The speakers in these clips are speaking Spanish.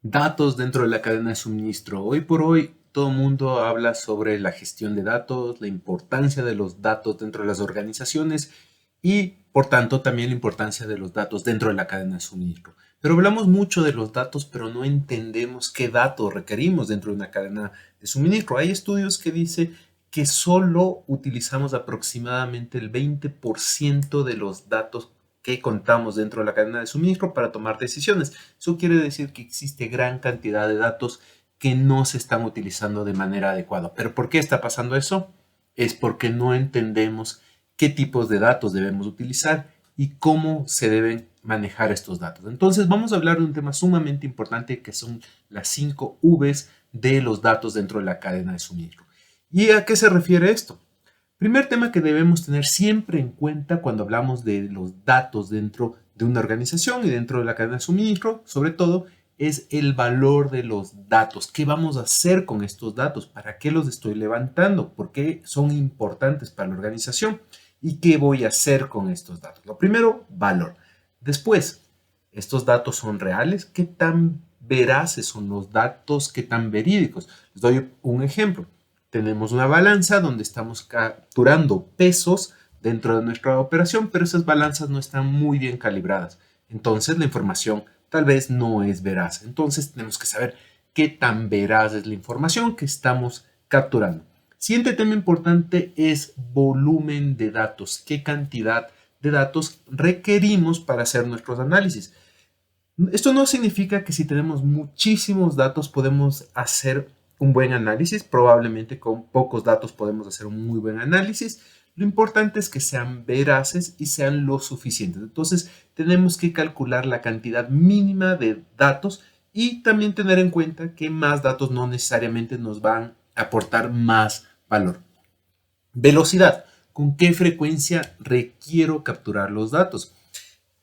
Datos dentro de la cadena de suministro. Hoy por hoy todo el mundo habla sobre la gestión de datos, la importancia de los datos dentro de las organizaciones y por tanto también la importancia de los datos dentro de la cadena de suministro. Pero hablamos mucho de los datos, pero no entendemos qué datos requerimos dentro de una cadena de suministro. Hay estudios que dicen que solo utilizamos aproximadamente el 20% de los datos que contamos dentro de la cadena de suministro para tomar decisiones. Eso quiere decir que existe gran cantidad de datos que no se están utilizando de manera adecuada. ¿Pero por qué está pasando eso? Es porque no entendemos qué tipos de datos debemos utilizar y cómo se deben manejar estos datos. Entonces vamos a hablar de un tema sumamente importante que son las 5 Vs de los datos dentro de la cadena de suministro. ¿Y a qué se refiere esto? Primer tema que debemos tener siempre en cuenta cuando hablamos de los datos dentro de una organización y dentro de la cadena de suministro, sobre todo, es el valor de los datos. ¿Qué vamos a hacer con estos datos? ¿Para qué los estoy levantando? ¿Por qué son importantes para la organización? ¿Y qué voy a hacer con estos datos? Lo primero, valor. Después, ¿estos datos son reales? ¿Qué tan veraces son los datos? ¿Qué tan verídicos? Les doy un ejemplo. Tenemos una balanza donde estamos capturando pesos dentro de nuestra operación, pero esas balanzas no están muy bien calibradas. Entonces la información tal vez no es veraz. Entonces tenemos que saber qué tan veraz es la información que estamos capturando. Siguiente tema importante es volumen de datos. ¿Qué cantidad de datos requerimos para hacer nuestros análisis? Esto no significa que si tenemos muchísimos datos podemos hacer un buen análisis. Probablemente con pocos datos podemos hacer un muy buen análisis. Lo importante es que sean veraces y sean lo suficientes. Entonces tenemos que calcular la cantidad mínima de datos y también tener en cuenta que más datos no necesariamente nos van a aportar más valor. Velocidad. ¿Con qué frecuencia requiero capturar los datos?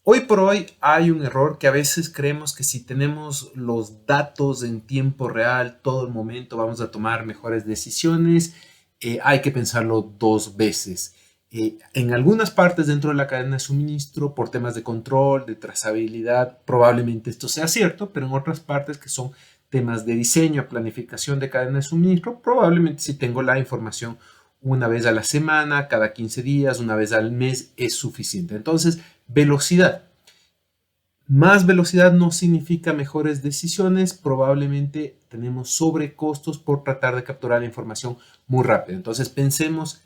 Hoy por hoy hay un error que a veces creemos que si tenemos los datos en tiempo real, todo el momento vamos a tomar mejores decisiones. Hay que pensarlo dos veces. En algunas partes dentro de la cadena de suministro, por temas de control, de trazabilidad, probablemente esto sea cierto, pero en otras partes que son temas de diseño, planificación de cadena de suministro, probablemente si tengo la información una vez a la semana, cada 15 días, una vez al mes, es suficiente. Entonces, velocidad. Más velocidad no significa mejores decisiones. Probablemente tenemos sobrecostos por tratar de capturar la información muy rápido. Entonces pensemos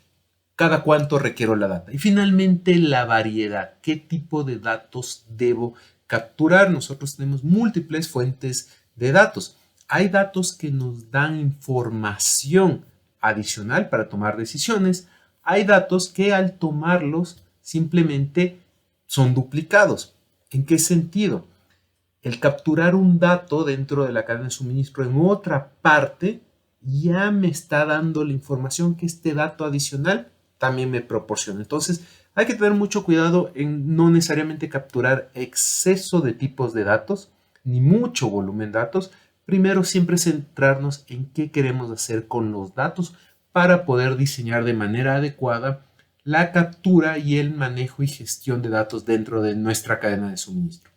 cada cuánto requiero la data. Y finalmente la variedad. ¿Qué tipo de datos debo capturar? Nosotros tenemos múltiples fuentes de datos. Hay datos que nos dan información adicional para tomar decisiones. Hay datos que al tomarlos simplemente son duplicados. ¿En qué sentido? El capturar un dato dentro de la cadena de suministro en otra parte ya me está dando la información que este dato adicional también me proporciona. Entonces, hay que tener mucho cuidado en no necesariamente capturar exceso de tipos de datos, ni mucho volumen de datos. Primero, siempre centrarnos en qué queremos hacer con los datos para poder diseñar de manera adecuada la captura y el manejo y gestión de datos dentro de nuestra cadena de suministro.